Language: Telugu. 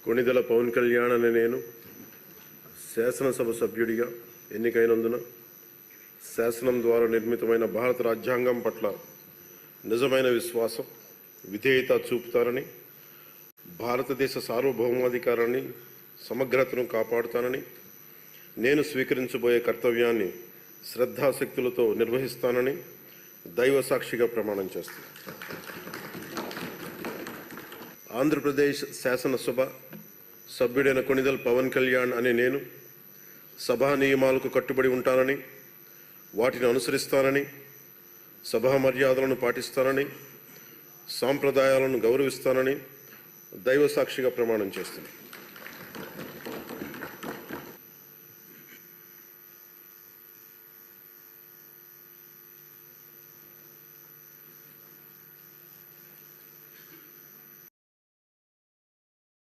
కొణిదెల పవన్ కళ్యాణ్ అనే నేను శాసనసభ సభ్యుడిగా ఎన్నికైనందున శాసనం ద్వారా నిర్మితమైన భారత రాజ్యాంగం పట్ల నిజమైన విశ్వాసం, విధేయత చూపుతానని, భారతదేశ సార్వభౌమాధికారాన్ని, సమగ్రతను కాపాడుతానని, నేను స్వీకరించబోయే కర్తవ్యాన్ని శ్రద్ధాశక్తులతో నిర్వహిస్తానని దైవ సాక్షిగా ప్రమాణం చేస్తాను. ఆంధ్రప్రదేశ్ శాసనసభ సభ్యుడైన కొణిదెల పవన్ కళ్యాణ్ అనే నేను సభా నియమాలకు కట్టుబడి ఉంటానని, వాటిని అనుసరిస్తానని, సభా మర్యాదలను పాటిస్తానని, సాంప్రదాయాలను గౌరవిస్తానని దైవ సాక్షిగా ప్రమాణం చేస్తున్నాను.